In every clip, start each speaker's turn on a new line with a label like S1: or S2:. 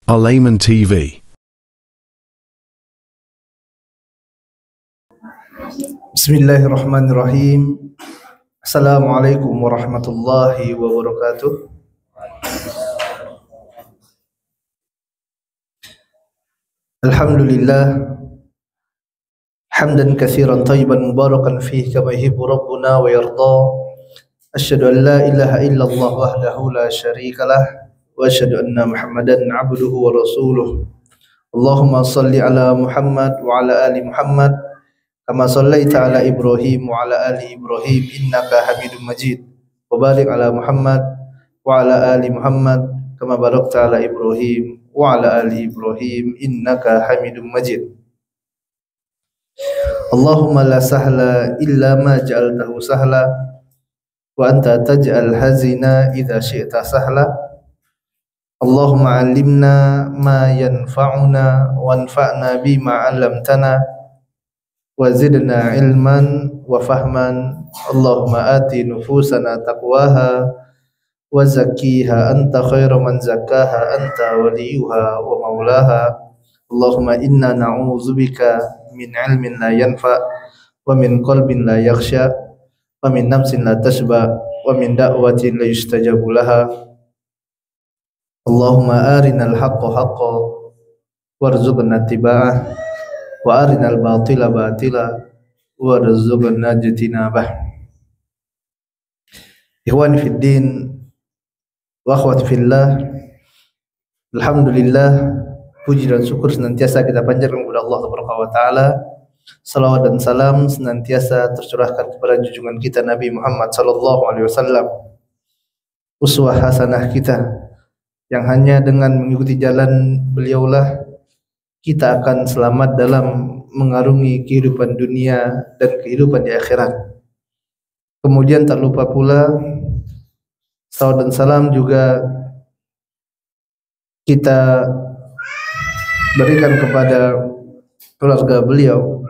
S1: Al-Ayman TV.
S2: Bismillahirrahmanirrahim. Assalamualaikum warahmatullahi wabarakatuh. Alhamdulillah hamdan katsiran thayyiban mubarakan fihi kama yuhibbu rabbuna wa yarda. Asyhadu an la ilaha illallah wahdahu la syarikalah wa asyhadu anna Muhammadan abduhu wa rasuluh. Allahumma shalli ala Muhammad wa ala ali Muhammad kama shallaita ala Ibrahim wa ala ali Ibrahim innaka Hamidum Majid. Wa barik ala Muhammad wa ala ali Muhammad kama barakta ala Ibrahim wa ala ali Ibrahim innaka Hamidum Majid. Allahumma la sahla illa ma ja'altahu sahla wa anta taj'al hazina idza syi'ta sahla. Allahumma 'allimna ma yanfa'una wanfa'na bima 'allamtana wa zidna ilman wa fahman. Allahumma ati nufusana taqwaha wa zakkiha anta khairu man zakkaha anta waliyuha wa maulaha. Allahumma inna na'udzubika min ilmin la yanfa wa min qalbin la yakhsha wa min nafsin la tashba wa min da'watin la yustajabu laha. Allahumma arinal haqqa haqqan warzuqna ittiba'ah wa arinal batila batila warzuqna ijtinabah. Ikhwani fid din wa akhwati fillah, alhamdulillah, puji dan syukur senantiasa kita panjatkan kepada Allah Subhanahu wa taala. Salawat dan salam senantiasa tercurahkan kepada junjungan kita Nabi Muhammad sallallahu alaihi wasallam, uswah hasanah kita yang hanya dengan mengikuti jalan beliaulah kita akan selamat dalam mengarungi kehidupan dunia dan kehidupan di akhirat. Kemudian tak lupa pula salawat dan salam juga kita berikan kepada keluarga beliau,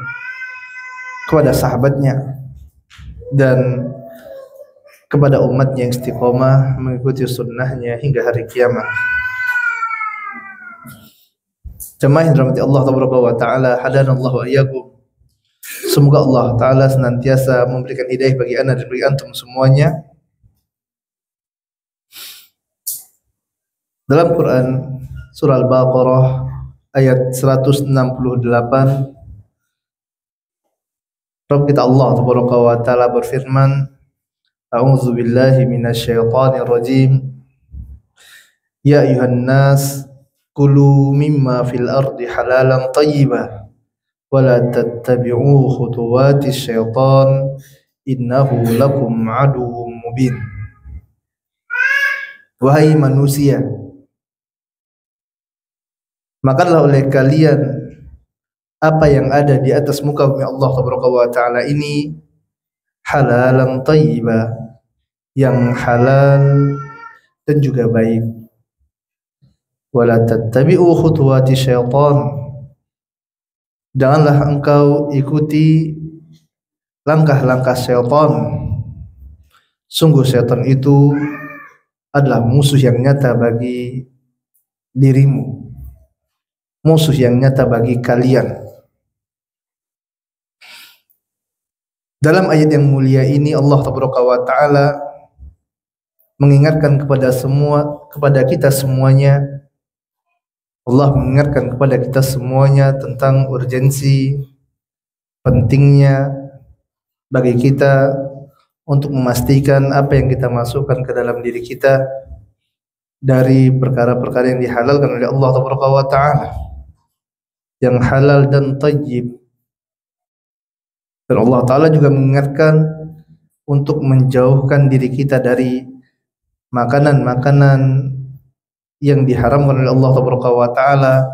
S2: kepada sahabatnya, dan kepada umatnya yang istiqomah mengikuti sunnahnya hingga hari kiamat. Jemaah yang dirahmati Allah Taala, hadanallahu wa iyyakum. Semoga Allah Taala senantiasa memberikan hidayah bagi ana dan bagi antum semuanya. Dalam Quran surah Al-Baqarah ayat 168, Rabb kita Allah Taala berfirman, A'udzu billahi minasyaitonir rajim. Ya ayuhan nas kulu mimma fil ardi halalan thayyiban wa la tattabi'u khutuwatis syaitan innahu lakum aduwwum mubin. Wahai manusia, makanlah oleh kalian apa yang ada di atas muka bumi Allah Taala ini halalan thayyiba, yang halal dan juga baik. Wala tattabi'u khutuwati syaitan, janganlah engkau ikuti langkah-langkah syaitan. Sungguh syaitan itu adalah musuh yang nyata bagi dirimu, musuh yang nyata bagi kalian. Dalam ayat yang mulia ini Allah Taala mengingatkan kepada kita semuanya. Allah mengingatkan kepada kita semuanya tentang urgensi pentingnya bagi kita untuk memastikan apa yang kita masukkan ke dalam diri kita dari perkara-perkara yang dihalalkan oleh Allah Taala, yang halal dan thayyib. Dan Allah Ta'ala juga mengingatkan untuk menjauhkan diri kita dari makanan-makanan yang diharamkan oleh Allah Ta'ala.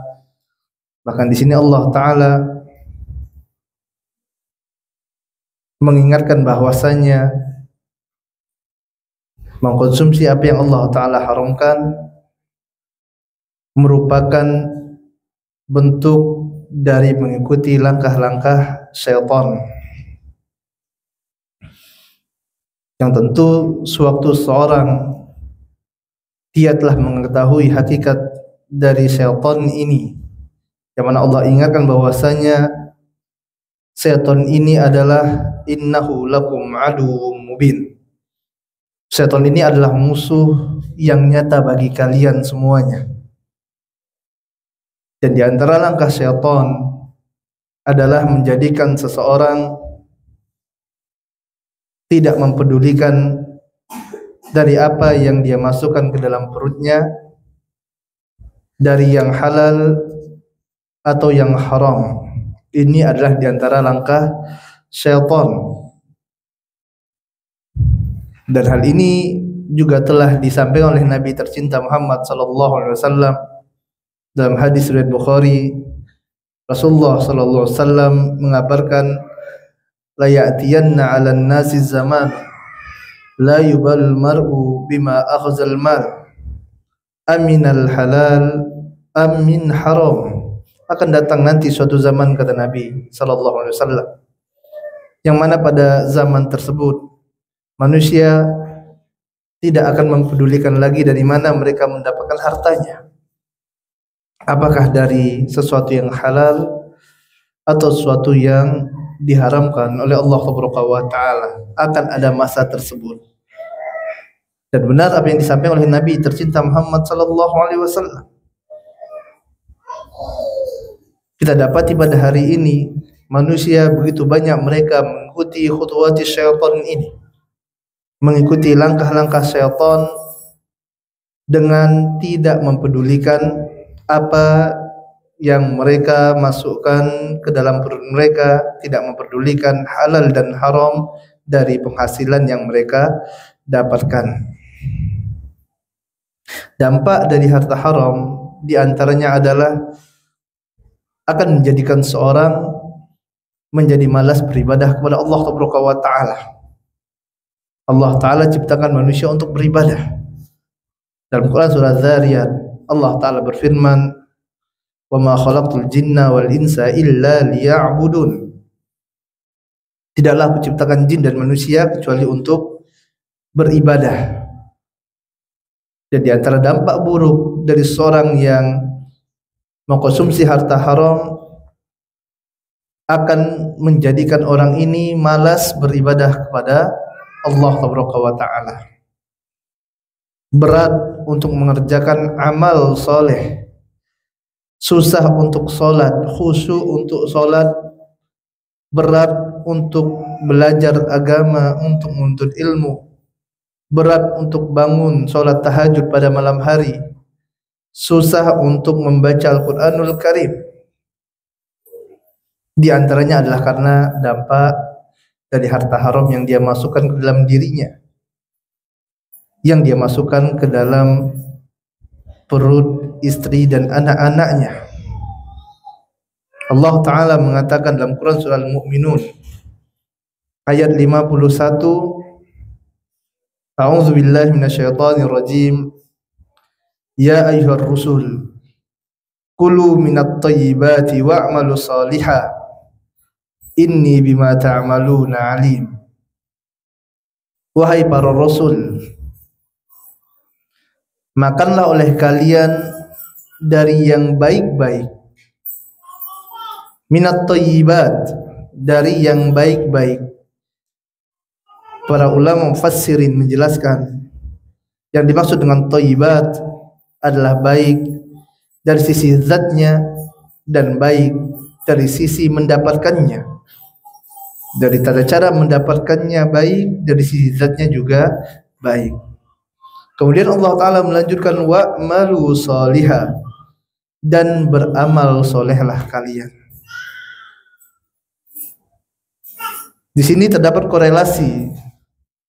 S2: Bahkan di sini Allah Ta'ala mengingatkan bahwasanya mengkonsumsi apa yang Allah Ta'ala haramkan merupakan bentuk dari mengikuti langkah-langkah syaitan. Yang tentu sewaktu seorang dia telah mengetahui hakikat dari syaitan ini, yang mana Allah ingatkan bahwasanya syaitan ini adalah innahu lakum aduwwum mubin. Syaitan ini adalah musuh yang nyata bagi kalian semuanya. Dan di antara langkah syaitan adalah menjadikan seseorang tidak mempedulikan dari apa yang dia masukkan ke dalam perutnya, dari yang halal atau yang haram. Ini adalah di antara langkah syaitan. Dan hal ini juga telah disampaikan oleh Nabi tercinta Muhammad sallallahu alaihi wasallam dalam hadis riwayat Bukhari. Rasulullah sallallahu alaihi wasallam mengabarkan, la ya'tiyanna 'alan nasi zaman la yubal mar'u bima akhzal mal aminal halal amin haram. Akan datang nanti suatu zaman, kata Nabi sallallahu alaihi wasallam, yang mana pada zaman tersebut manusia tidak akan mempedulikan lagi dari mana mereka mendapatkan hartanya, apakah dari sesuatu yang halal atau sesuatu yang diharamkan oleh Allah Subhanahu wa taala. Akan ada masa tersebut. Dan benar apa yang disampaikan oleh Nabi tercinta Muhammad sallallahu alaihi wasallam. Kita dapati pada hari ini manusia begitu banyak mereka mengikuti khutuwati syaitan ini, mengikuti langkah-langkah syaitan dengan tidak mempedulikan apa yang mereka masukkan ke dalam perut mereka, tidak mempedulikan halal dan haram dari penghasilan yang mereka dapatkan. Dampak dari harta haram di antaranya adalah akan menjadikan seorang menjadi malas beribadah kepada Allah Subhanahu wa taala. Allah taala ciptakan manusia untuk beribadah. Dalam Quran surah Dzariyat, Allah taala berfirman, "Wa ma khalaqtul jinna wal insa illa liya'budun." Tidaklah aku ciptakan jin dan manusia kecuali untuk beribadah. Dan di antara dampak buruk dari seorang yang mengkonsumsi harta haram akan menjadikan orang ini malas beribadah kepada Allah Subhanahu wa taala. Berat untuk mengerjakan amal soleh, susah untuk solat, khusyuk untuk solat, berat untuk belajar agama, untuk menuntut ilmu, berat untuk bangun solat tahajud pada malam hari, susah untuk membaca Al-Quranul Karim. Di antaranya adalah karena dampak dari harta haram yang dia masukkan ke dalam dirinya, yang dia masukkan ke dalam perut istri dan anak-anaknya. Allah Ta'ala mengatakan dalam Quran surah Al-Mu'minun ayat 51, A'udzu billahi minasyaitonir rajim. Ya ayyuhar rusul kulu minat thayyibati wa'malu salihah inni bima ta'maluna alim. Wahai para rasul, makanlah oleh kalian dari yang baik-baik, minat thayyibat, dari yang baik-baik. Para ulama mufassirin menjelaskan yang dimaksud dengan thayyibat adalah baik dari sisi zatnya dan baik dari sisi mendapatkannya. Dari tata cara mendapatkannya baik, dari sisi zatnya juga baik. Kemudian Allah Ta'ala melanjutkan wa'malu salihah, dan beramal solehlah kalian. Di sini terdapat korelasi,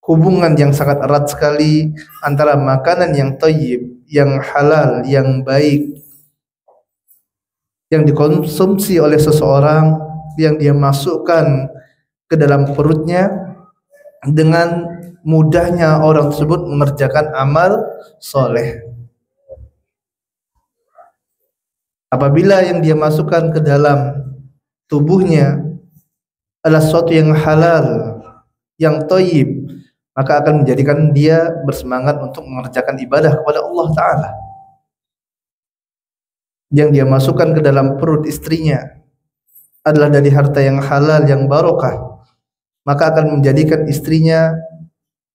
S2: hubungan yang sangat erat sekali antara makanan yang thayyib, yang halal, yang baik, yang dikonsumsi oleh seseorang, yang dia masukkan ke dalam perutnya, dengan mudahnya orang tersebut mengerjakan amal soleh. Apabila yang dia masukkan ke dalam tubuhnya adalah sesuatu yang halal, yang thayyib, maka akan menjadikan dia bersemangat untuk mengerjakan ibadah kepada Allah Ta'ala. yang dia masukkan ke dalam perut istrinya adalah dari harta yang halal yang barokah, maka akan menjadikan istrinya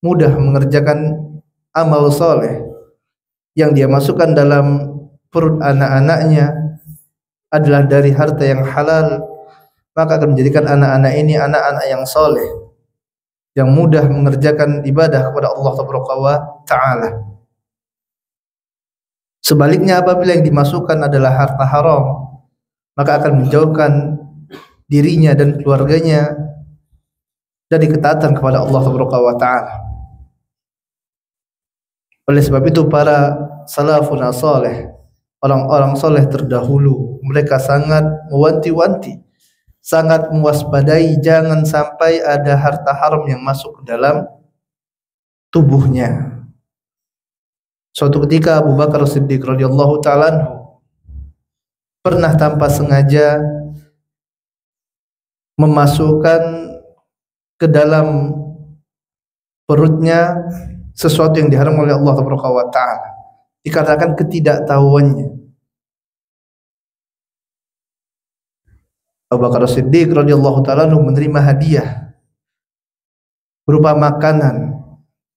S2: mudah mengerjakan amal soleh. Yang dia masukkan dalam perut anak-anaknya adalah dari harta yang halal, maka akan menjadikan anak-anak ini anak-anak yang soleh, yang mudah mengerjakan ibadah kepada Allah Ta'ala. Sebaliknya, apabila yang dimasukkan adalah harta haram, maka akan menjauhkan dirinya dan keluarganya dari ketaatan kepada Allah Ta'ala. Oleh sebab itu, para salafun saleh, orang-orang soleh terdahulu, mereka sangat mewanti-wanti, sangat mewaspadai jangan sampai ada harta haram yang masuk ke dalam tubuhnya. Suatu ketika Abu Bakar Siddiq radhiyallahu ta'ala anhu pernah tanpa sengaja memasukkan ke dalam perutnya sesuatu yang diharamkan oleh Allah Ta'ala dikarenakan ketidaktahuannya. Abu Bakar Siddiq radhiyallahu ta'ala anhu menerima hadiah berupa makanan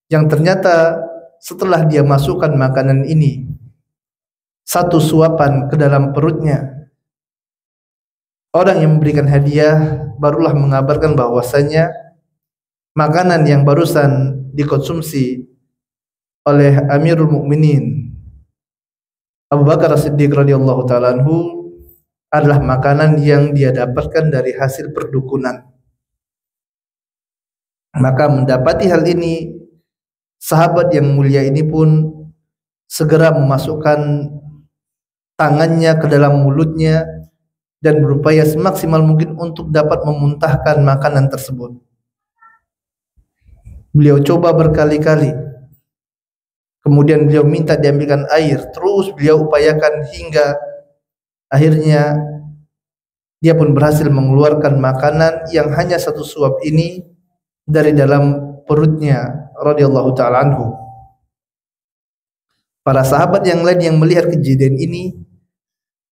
S2: yang ternyata setelah dia masukkan makanan ini satu suapan ke dalam perutnya, orang yang memberikan hadiah barulah mengabarkan bahwasanya makanan yang barusan dikonsumsi oleh Amirul Mukminin Abu Bakar Siddiq radhiyallahu ta'ala anhu adalah makanan yang dia dapatkan dari hasil perdukunan. Maka mendapati hal ini, sahabat yang mulia ini pun segera memasukkan tangannya ke dalam mulutnya dan berupaya semaksimal mungkin untuk dapat memuntahkan makanan tersebut. Beliau coba berkali-kali, kemudian beliau minta diambilkan air, terus beliau upayakan hingga akhirnya dia pun berhasil mengeluarkan makanan yang hanya satu suap ini dari dalam perutnya radhiyallahu ta'ala anhu. Para sahabat yang lain yang melihat kejadian ini,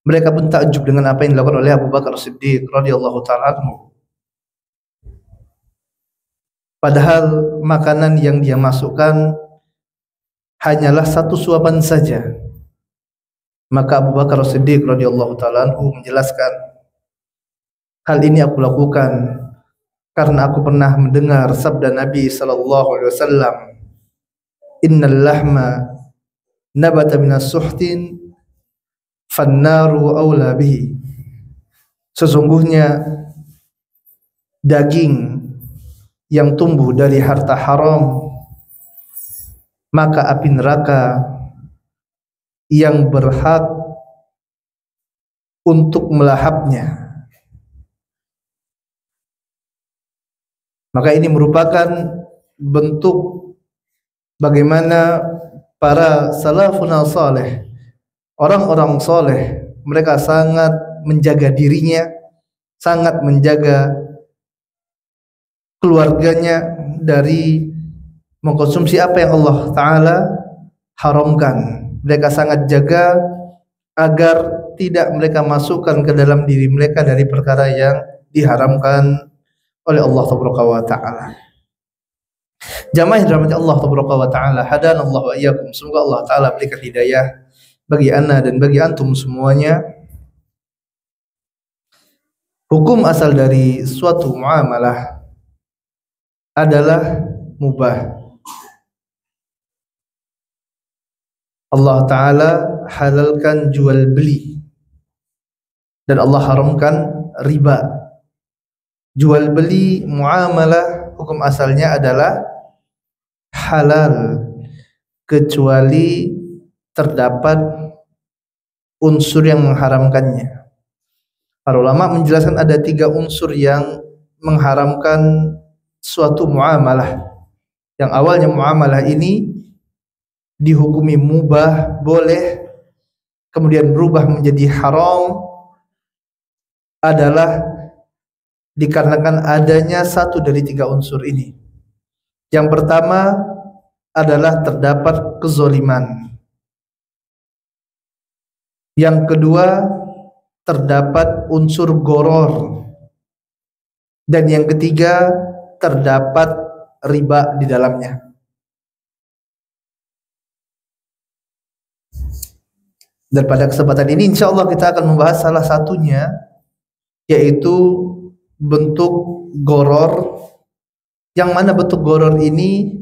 S2: mereka pun takjub dengan apa yang dilakukan oleh Abu Bakar Siddiq radhiyallahu ta'ala anhu. Padahal makanan yang dia masukkan hanyalah satu suapan saja. Maka Abu Bakar Siddiq radhiyallahu ta'ala anhu menjelaskan, hal ini aku lakukan karena aku pernah mendengar sabda Nabi sallallahu alaihi wasallam, innal lahma nabata minas suhtin fannaru aula bihi. Sesungguhnya daging yang tumbuh dari harta haram, maka api neraka yang berhak untuk melahapnya. Maka ini merupakan bentuk bagaimana para salafun saleh, orang-orang soleh, mereka sangat menjaga dirinya, sangat menjaga keluarganya dari mengkonsumsi apa yang Allah Ta'ala haramkan. Mereka sangat jaga agar tidak mereka masukkan ke dalam diri mereka dari perkara yang diharamkan oleh Allah Ta'ala. Jamaah yang dirahmati Allah Ta'ala, hadanallahu wa iyyakum. Semoga Allah Ta'ala berikan hidayah bagi ana dan bagi antum semuanya. Hukum asal dari suatu muamalah adalah mubah. Allah Ta'ala halalkan jual beli dan Allah haramkan riba. Jual beli muamalah hukum asalnya adalah halal kecuali terdapat unsur yang mengharamkannya. Para ulama menjelaskan ada 3 unsur yang mengharamkan suatu muamalah. Yang awalnya muamalah ini dihukumi mubah, boleh, kemudian berubah menjadi haram adalah dikarenakan adanya satu dari 3 unsur ini. Yang pertama adalah terdapat kezoliman. Yang kedua, terdapat unsur goror. Dan yang ketiga, terdapat riba di dalamnya. Dan pada kesempatan ini insya Allah kita akan membahas salah satunya, yaitu bentuk goror, yang mana bentuk goror ini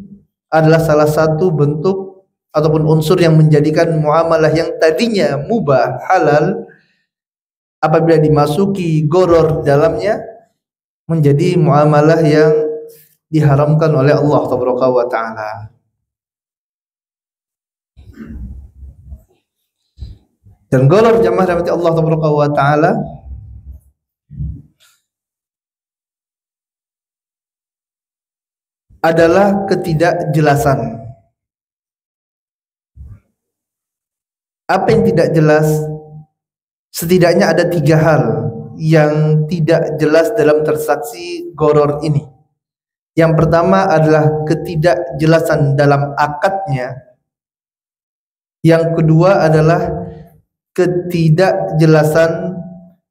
S2: adalah salah satu bentuk ataupun unsur yang menjadikan muamalah yang tadinya mubah halal, apabila dimasuki goror dalamnya menjadi muamalah yang diharamkan oleh Allah Taala. Dan goror, jamaah rahmati Allah Taala, adalah ketidakjelasan. Apa yang tidak jelas? Setidaknya ada 3 hal yang tidak jelas dalam transaksi goror ini. Yang pertama adalah ketidakjelasan dalam akadnya. Yang kedua adalah ketidakjelasan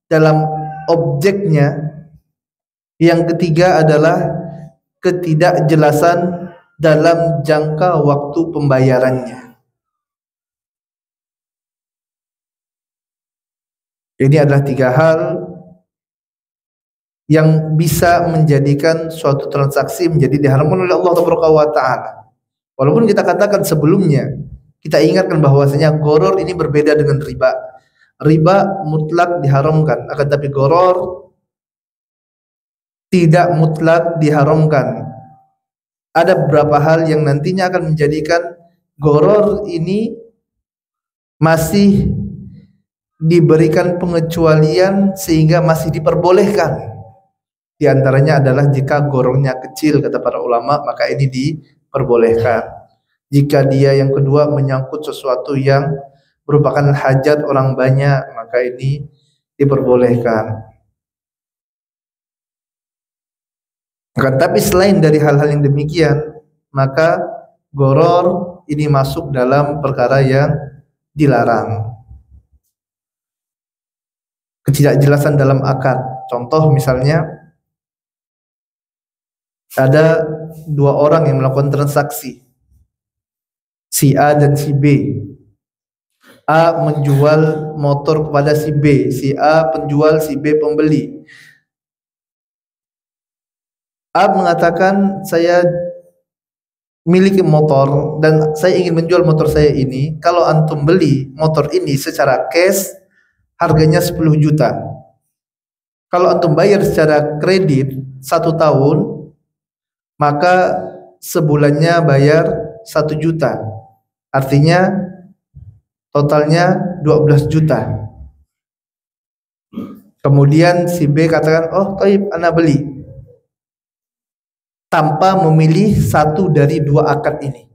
S2: dalam objeknya. Yang ketiga adalah ketidakjelasan dalam jangka waktu pembayarannya. Ini adalah 3 hal yang bisa menjadikan suatu transaksi menjadi diharamkan oleh Allah Taala. Walaupun kita katakan sebelumnya, kita ingatkan bahwasanya goror ini berbeda dengan riba. Riba mutlak diharamkan, akan tapi goror tidak mutlak diharamkan. Ada beberapa hal yang nantinya akan menjadikan goror ini masih diberikan pengecualian sehingga masih diperbolehkan. Di antaranya adalah jika gorongnya kecil, kata para ulama, maka ini diperbolehkan. Jika dia yang kedua menyangkut sesuatu yang merupakan hajat orang banyak, maka ini diperbolehkan. Akan tapi selain dari hal-hal yang demikian, maka goror ini masuk dalam perkara yang dilarang. Ketidakjelasan dalam akad. Contoh misalnya, ada 2 orang yang melakukan transaksi, si A dan si B. A menjual motor kepada si B, si A penjual, si B pembeli. A mengatakan, saya miliki motor dan saya ingin menjual motor saya ini. Kalau antum beli motor ini secara cash, harganya 10 juta. Kalau antum bayar secara kredit 1 tahun, maka sebulannya bayar 1 juta. Artinya totalnya 12 juta. Kemudian si B katakan, oh taib, ana beli. Tanpa memilih satu dari 2 akad ini.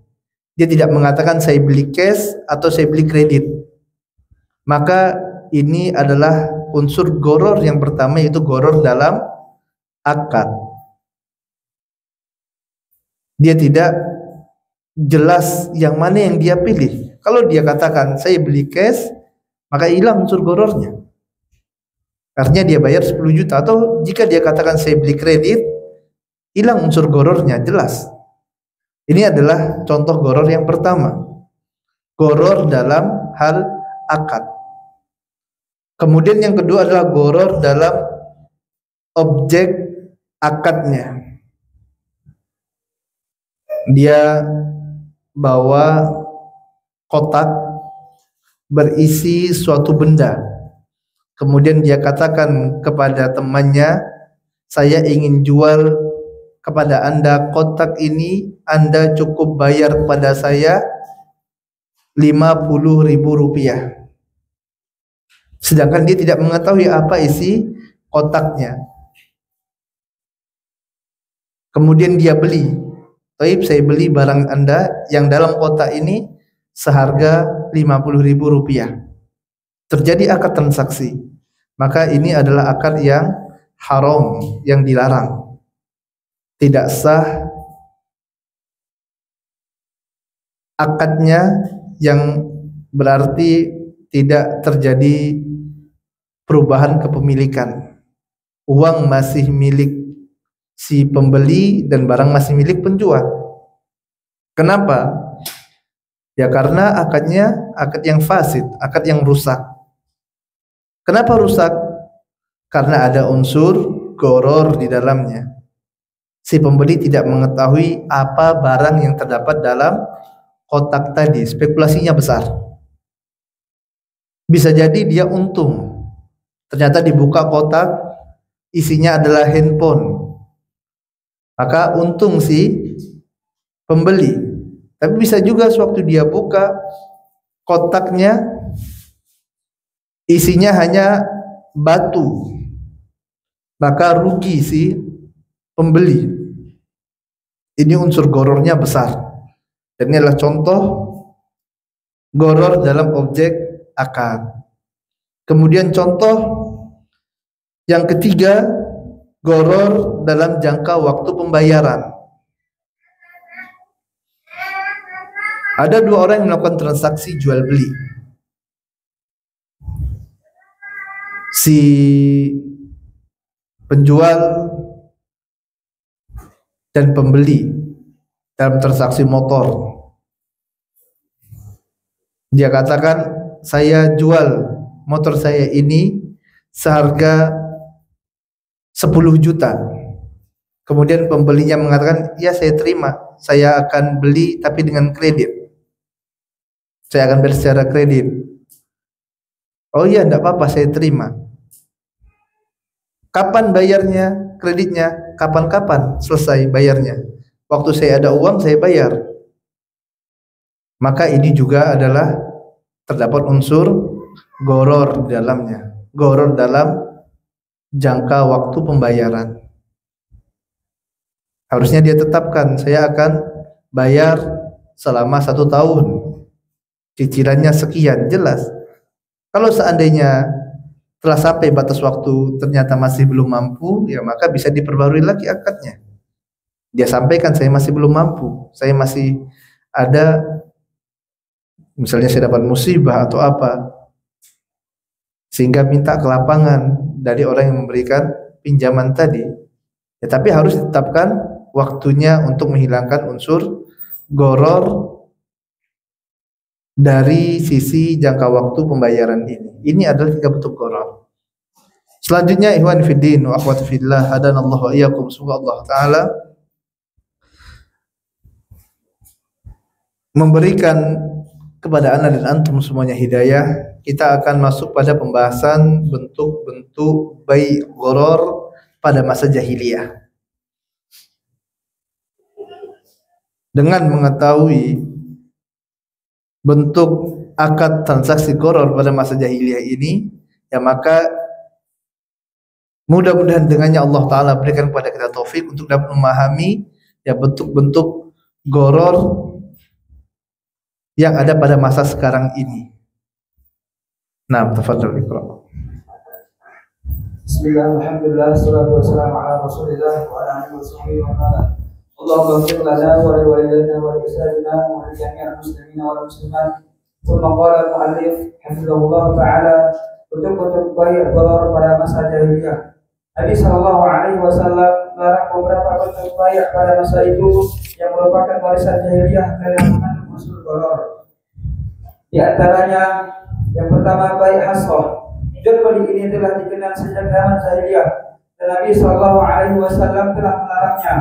S2: Dia tidak mengatakan saya beli cash atau saya beli kredit. Maka ini adalah unsur goror yang pertama, yaitu goror dalam akad. Dia tidak jelas yang mana yang dia pilih. Kalau dia katakan saya beli cash, maka hilang unsur gorornya. Artinya dia bayar 10 juta. Atau jika dia katakan saya beli kredit, hilang unsur gorornya, jelas. Ini adalah contoh goror yang pertama. Goror dalam hal akad. Kemudian yang kedua adalah goror dalam objek akadnya. Dia bawa kotak berisi suatu benda. Kemudian dia katakan kepada temannya, saya ingin jual kepada Anda kotak ini, Anda cukup bayar kepada saya 50.000 rupiah. Sedangkan dia tidak mengetahui apa isi kotaknya. Kemudian dia beli. Taib, saya beli barang Anda yang dalam kotak ini seharga 50.000 rupiah. Terjadi akad transaksi. Maka ini adalah akad yang haram, yang dilarang. Tidak sah akadnya, yang berarti tidak terjadi perubahan kepemilikan. Uang masih milik si pembeli dan barang masih milik penjual. Kenapa? Ya karena akadnya akad yang fasid, akad yang rusak. Kenapa rusak? Karena ada unsur gharar di dalamnya. Si pembeli tidak mengetahui apa barang yang terdapat dalam kotak tadi. Spekulasinya besar. Bisa jadi dia untung. Ternyata dibuka kotak, isinya adalah handphone. Maka untung si pembeli. Tapi bisa juga sewaktu dia buka kotaknya, isinya hanya batu. Maka rugi si pembeli. Ini unsur ghararnya besar. Dan ini adalah contoh gharar dalam objek akad. Kemudian contoh yang ketiga, gharar dalam jangka waktu pembayaran. Ada dua orang yang melakukan transaksi jual beli. Si penjual dan pembeli dalam transaksi motor. Dia katakan, saya jual motor saya ini seharga 10 juta. Kemudian pembelinya mengatakan, ya saya terima, saya akan beli tapi dengan kredit. Saya akan bayar secara kredit. Oh iya, enggak apa-apa, saya terima. Kapan bayarnya kreditnya? Kapan-kapan selesai bayarnya. Waktu saya ada uang, saya bayar. Maka ini juga adalah terdapat unsur gharar di dalamnya. Gharar dalam jangka waktu pembayaran. Harusnya dia tetapkan, saya akan bayar selama 1 tahun. Cicilannya sekian, jelas. Kalau seandainya telah sampai batas waktu ternyata masih belum mampu, ya maka bisa diperbarui lagi akadnya. Dia sampaikan, saya masih belum mampu, saya masih ada, misalnya saya dapat musibah atau apa, sehingga minta ke lapangan dari orang yang memberikan pinjaman tadi. Ya, tapi harus ditetapkan waktunya untuk menghilangkan unsur gharar dari sisi jangka waktu pembayaran ini. Ini adalah 3 bentuk gharar. Selanjutnya, ikhwan fiddin wa akhwati fillah, hadanallahu wa iyyakum, semoga Allah taala memberikan kepada ana dan antum semuanya hidayah. Kita akan masuk pada pembahasan bentuk-bentuk bai' gharar pada masa jahiliyah. Dengan mengetahui bentuk akad transaksi gharar pada masa jahiliyah ini, ya maka mudah-mudahan dengannya Allah Ta'ala berikan kepada kita taufik untuk dapat memahami ya bentuk-bentuk gharar yang ada pada masa sekarang ini. Nah, tafadhal iqra.
S1: Bismillah, alhamdulillah, salatu wassalamu ala rasulillah wa ala alihi wa sahbihi wa sallam. Allahumma ighfir lana wa li walidayna wa li islamina wa li jami'il muslimina wal muslimat. Thumma qala al-mu'allif hafizahullah ta'ala, bentuk-bentuk bai' gharar pada masa jahiliyah. Nabi sallallahu alaihi wasallam melarang beberapa bentuk bai' pada masa itu yang merupakan warisan jahiliyah karena mengandung unsur gharar. Di antaranya yang pertama, bai' hasrah. Jual beli ini telah dikenal sejak zaman jahiliyah dan Nabi sallallahu alaihi wasallam telah melarangnya.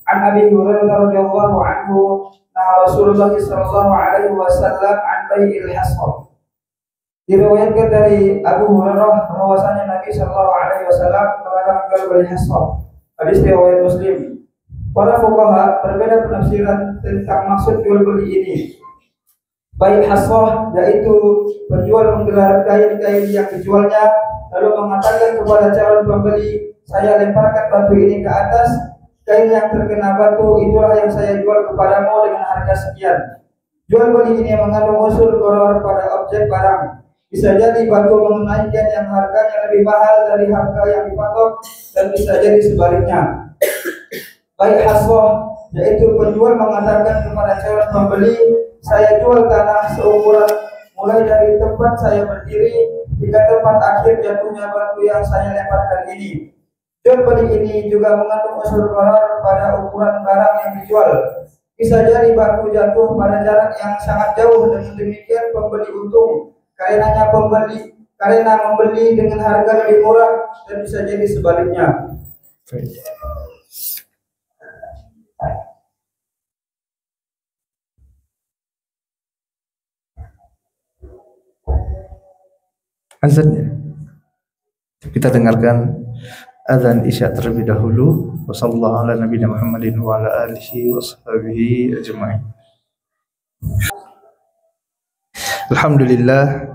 S1: An Abi Hurairah radhiyallahu anhu, nah Rasulullah sallallahu alaihi wasallam an bai'il hasrah. Diriwayatkan dari Abu Hurairah bahwasanya Nabi sallallahu alaihi wasallam melarang jual beli hasrah. Hadis riwayat Muslim. Para fuqaha berbeda penafsiran tentang maksud jual beli ini. Bai' hasrah yaitu penjual menggelar kain-kain yang dijualnya lalu mengatakan kepada calon pembeli, saya lemparkan batu ini ke atas, kain yang terkena batu itulah yang saya jual kepadamu dengan harga sekian. Jual beli ini mengandung unsur gharar pada objek barang. Bisa jadi batu mengenai kain yang harganya lebih mahal dari harga yang dipatok dan bisa jadi sebaliknya. Bai' hasrah yaitu penjual mengatakan kepada calon pembeli, saya jual tanah seumuran mulai dari tempat saya berdiri hingga tempat akhir jatuhnya batu yang saya lemparkan ini. Jual beli ini juga mengandung unsur gharar pada ukuran barang yang dijual. Bisa jadi batu jatuh pada jarak yang sangat jauh, dengan demikian pembeli untung karena membeli dengan harga lebih murah, dan bisa jadi sebaliknya.
S2: Azannya kita dengarkan azan isya terlebih dahulu. Wassallallahu ala nabiyina Muhammadin wa ala alihi washabihi ajma'in. Alhamdulillah,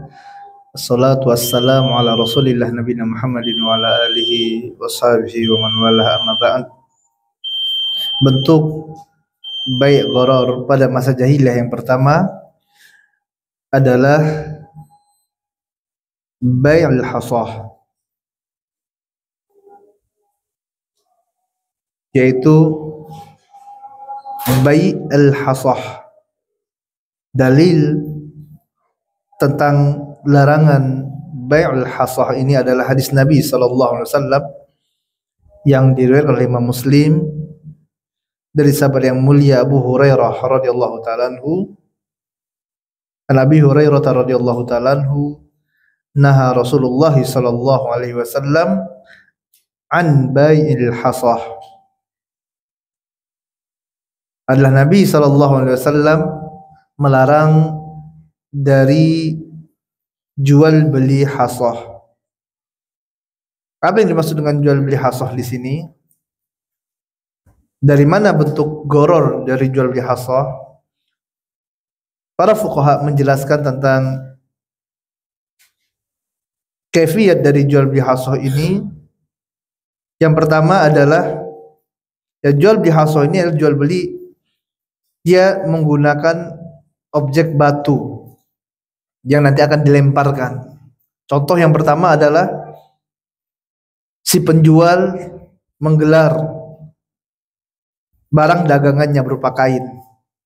S2: assalatu wassalamu ala rasulillah nabiyina Muhammadin wa ala alihi washabihi wa man wala, amma ba'd. Bentuk bai' gharar pada masa jahiliyah yang pertama adalah bai'ul hasah, yaitu bai'ul hasah. Dalil tentang larangan bai'ul hasah ini adalah hadis Nabi sallallahu alaihi wasallam yang diriwayatkan oleh Imam Muslim dari sahabat yang mulia Abu Hurairah radhiyallahu taala anhu. Nabi Hurairah radhiyallahu taala anhu, naha Rasulullah sallallahu alaihi wasallam an bai'il hasah. Adalah Nabi sallallahu alaihi wasallam melarang dari jual beli hasah. Apa yang dimaksud dengan jual beli hasah di sini? Dari mana bentuk gharar dari jual beli hasah? Para fuqaha menjelaskan tentang kaifiyat dari jual beli hasah ini. Yang pertama adalah jual beli hasah ini adalah jual beli, dia menggunakan objek batu yang nanti akan dilemparkan. Contoh yang pertama adalah si penjual menggelar barang dagangannya berupa kain.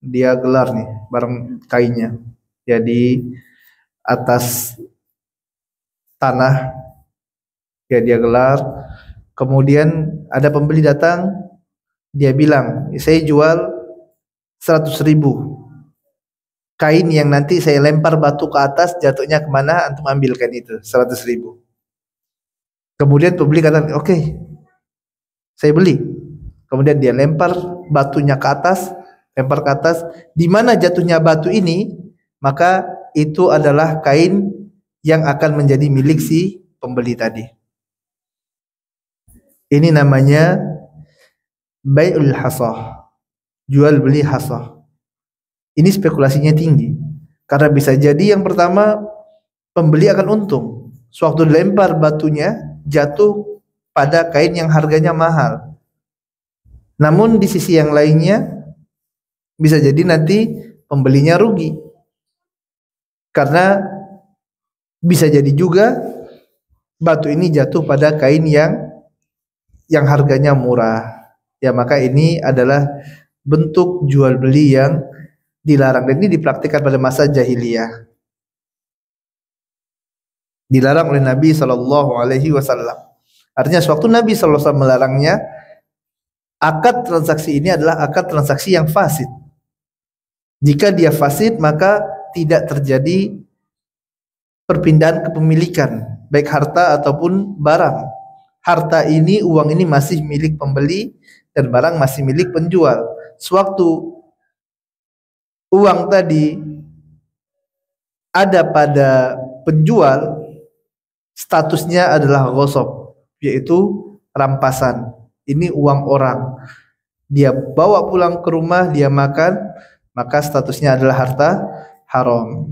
S2: Dia gelar nih barang kainnya, jadi atas tanah ya dia gelar. Kemudian ada pembeli datang, dia bilang, saya jual 100.000 kain yang nanti saya lempar batu ke atas, jatuhnya kemana antum ambilkan itu 100.000. Kemudian pembeli kata oke, saya beli. Kemudian dia lempar batunya ke atas, lempar ke atas. Di mana jatuhnya batu ini, maka itu adalah kain yang akan menjadi milik si pembeli tadi. Ini namanya bai'ul hasah, jual beli hasah. Ini spekulasinya tinggi, karena bisa jadi yang pertama pembeli akan untung. Sewaktu dilempar batunya jatuh pada kain yang harganya mahal. Namun di sisi yang lainnya bisa jadi nanti pembelinya rugi, karena bisa jadi juga batu ini jatuh pada kain yang harganya murah. Ya, maka ini adalah bentuk jual beli yang dilarang, dan ini dipraktikkan pada masa jahiliyah. Dilarang oleh Nabi sallallahu alaihi wasallam. Artinya sewaktu Nabi sallallahu alaihi wasallam melarangnya, akad transaksi ini adalah akad transaksi yang fasid. Jika dia fasid, maka tidak terjadi perpindahan kepemilikan, baik harta ataupun barang. Harta ini, uang ini masih milik pembeli dan barang masih milik penjual. Sewaktu uang tadi ada pada penjual, statusnya adalah ghasab, yaitu rampasan. Ini uang orang, dia bawa pulang ke rumah, dia makan, maka statusnya adalah harta haram.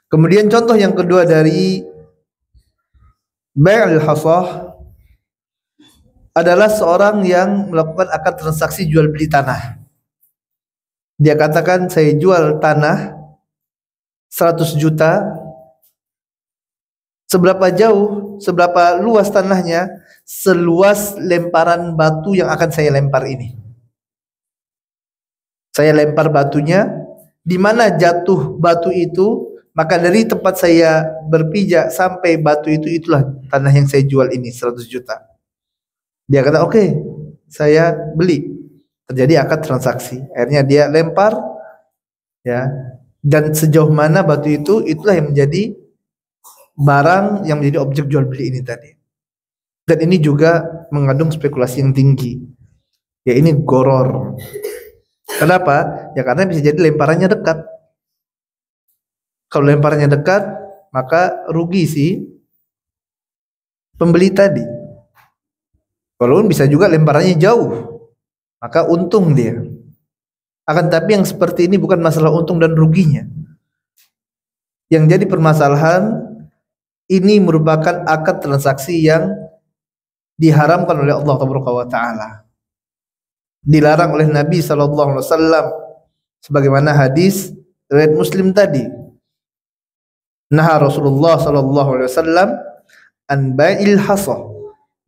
S2: Kemudian contoh yang kedua dari bai'ul hasah adalah seorang yang melakukan akad transaksi jual beli tanah. Dia katakan, saya jual tanah 100 juta. Seberapa jauh, seberapa luas tanahnya? Seluas lemparan batu yang akan saya lempar ini. Saya lempar batunya di mana jatuh batu itu, maka dari tempat saya berpijak sampai batu itu, itulah tanah yang saya jual ini 100 juta. Dia kata oke, saya beli. Terjadi akad transaksi. Akhirnya dia lempar, ya. Dan sejauh mana batu itu, itulah yang menjadi barang yang menjadi objek jual beli ini tadi. Dan ini juga mengandung spekulasi yang tinggi. Ya ini goror. Kenapa? Ya karena bisa jadi lemparannya dekat. Kalau lemparannya dekat, maka rugi si pembeli tadi. Walaupun bisa juga lemparannya jauh, maka untung dia. Akan tapi yang seperti ini bukan masalah untung dan ruginya. Yang jadi permasalahan, ini merupakan akad transaksi yang diharamkan oleh Allah Taala. Dilarang oleh Nabi SAW, sebagaimana hadis riwayat Muslim tadi. Naha Rasulullah SAW an bai'il hasah.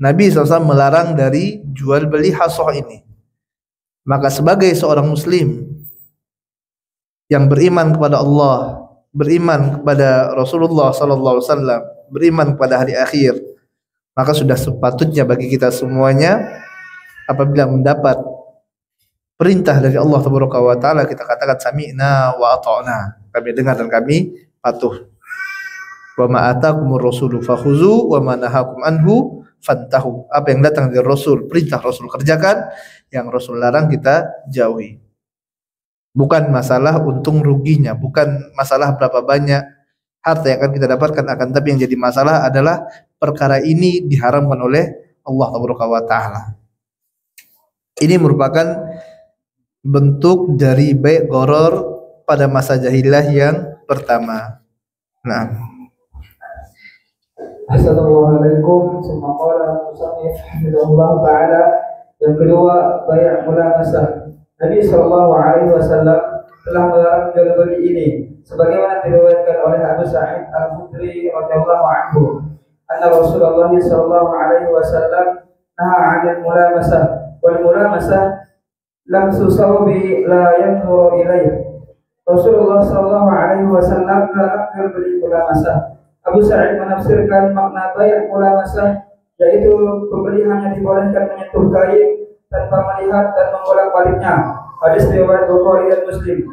S2: Nabi SAW melarang dari jual beli hasah ini. Maka sebagai seorang muslim yang beriman kepada Allah, beriman kepada Rasulullah SAW, beriman kepada hari akhir, maka sudah sepatutnya bagi kita semuanya apabila mendapat perintah dari Allah Taala, kita katakan sami'na wa ata'na. Kami dengar dan kami patuh. Wa ma atakumur rasulu fakhuzu wa ma nahakum anhu fantahu. Apa yang datang dari Rasul, perintah Rasul kerjakan, yang Rasul larang kita jauhi. Bukan masalah untung ruginya, bukan masalah berapa banyak harta yang akan kita dapatkan, akan tapi yang jadi masalah adalah perkara ini diharamkan oleh Allah Taala. Ini merupakan bentuk dari bai' gharar pada masa jahiliyah yang pertama. Nah,
S1: Assalamualaikum. Summa qala musannif hafizahullah ta'ala. Yang kedua, bai' mulamasah. Nabi sallallahu alaihi wasallam telah melarang jual beli ini sebagaimana diriwayatkan oleh Abu Sa'id Al-Khudri radhiyallahu anhu. Anna Rasulullah sallallahu alaihi wasallam naha 'anil mulamasah. Wal mulamasah lamsu sawbi la yanzuru ilayhi. Rasulullah sallallahu alaihi wasallam melarang jual beli mulamasah. Abu Sa'id menafsirkan makna bai' mulamasah, yaitu pembeli hanya dibolehkan menyentuh kain tanpa melihat dan membolak-baliknya. Hadis riwayat Bukhari dan Muslim.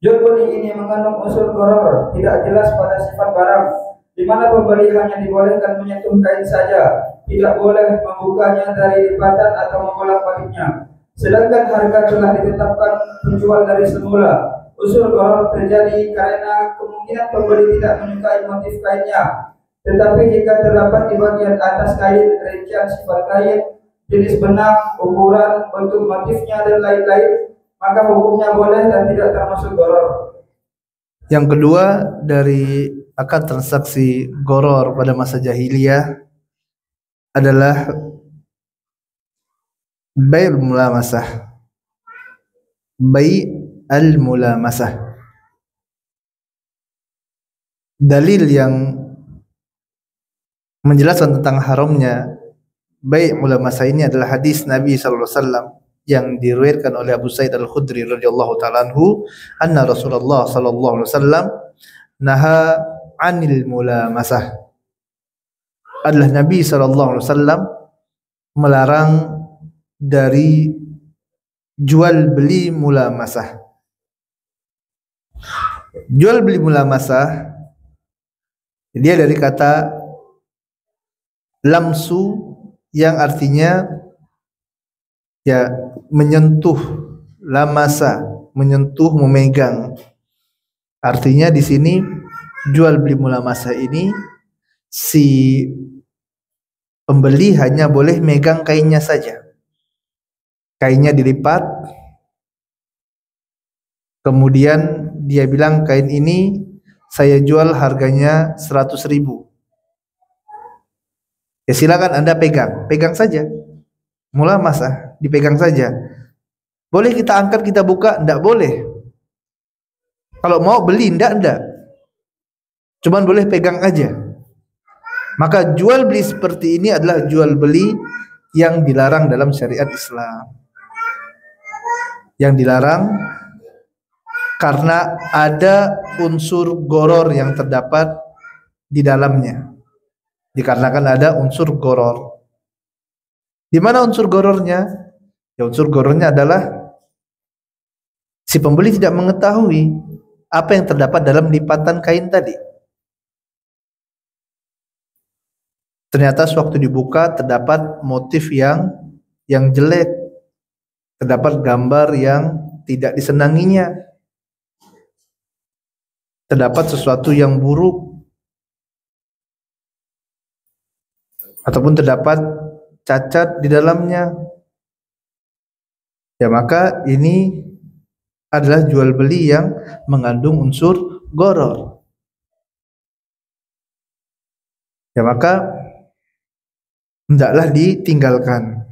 S1: Jual beli ini mengandung unsur gharar, tidak jelas pada sifat barang, di mana pembeli hanya dibolehkan menyentuh kain saja, tidak boleh membukanya dari lipatan atau membolak-baliknya. Sedangkan harga telah ditetapkan penjual dari semula. Unsur gharar terjadi karena kemungkinan pembeli tidak menyukai motif kainnya. Tetapi jika terdapat di bagian atas kain rincian sifat kain, jenis benang, ukuran, bentuk motifnya dan lain-lain, maka hukumnya boleh dan tidak termasuk gharar.
S2: Yang kedua dari akad transaksi gharar pada masa jahiliyah adalah bai' mulamasah. Bai' al-mulamasah. Dalil yang menjelaskan tentang haramnya bai' mulamasah ini adalah hadis Nabi sallallahu alaihi wasallam yang diriwayatkan oleh Abu Sa'id Al-Khudri radhiyallahu ta'ala anhu, anna Rasulullah sallallahu alaihi wasallam naha 'anil mulamasah. Adalah Nabi sallallahu alaihi wasallam melarang dari jual beli mulamasah. Jual beli mulamasah dia dari kata lamsu yang artinya ya menyentuh, lamasa, menyentuh, memegang. Artinya di sini jual beli mulamasah ini si pembeli hanya boleh megang kainnya saja. Kainnya dilipat, kemudian dia bilang kain ini saya jual harganya 100.000. Ya silakan Anda pegang, pegang saja. Mulamasah, dipegang saja. Boleh kita angkat, kita buka? Enggak boleh. Kalau mau beli, enggak. Cuman boleh pegang aja. Maka jual beli seperti ini adalah jual beli yang dilarang dalam syariat Islam. Yang dilarang karena ada unsur goror yang terdapat di dalamnya. Dikarenakan ada unsur goror. Di mana unsur gorornya? Ya, unsur gorornya adalah si pembeli tidak mengetahui apa yang terdapat dalam lipatan kain tadi. Ternyata sewaktu dibuka terdapat motif yang jelek, terdapat gambar yang tidak disenanginya, terdapat sesuatu yang buruk, ataupun terdapat cacat di dalamnya. Ya, maka ini adalah jual beli yang mengandung unsur goror. Ya, maka hendaklah ditinggalkan.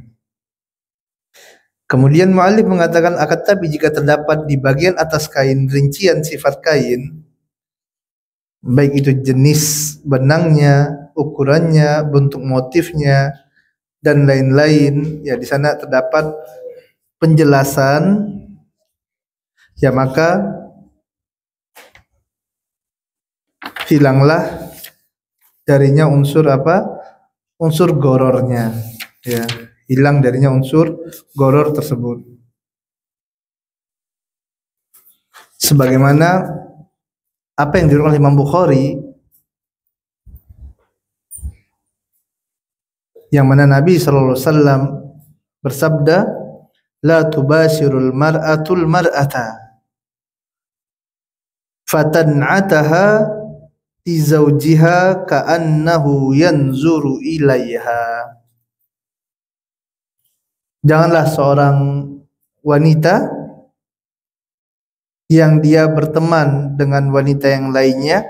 S2: Kemudian mu'allif mengatakan, akan tapi jika terdapat di bagian atas kain rincian sifat kain, baik itu jenis benangnya, ukurannya, bentuk motifnya, dan lain-lain, ya di sana terdapat penjelasan, ya maka hilanglah darinya unsur apa? Unsur gorornya, ya, hilang darinya unsur goror tersebut. Sebagaimana apa yang diriwayatkan oleh Imam Bukhari, yang mana Nabi sallallahu alaihi wasallam bersabda, la tubashirul mar'atul mar'ata fatan'ataha di zawjiha ka'annahu yanzuru ilaiha. Janganlah seorang wanita yang dia berteman dengan wanita yang lainnya,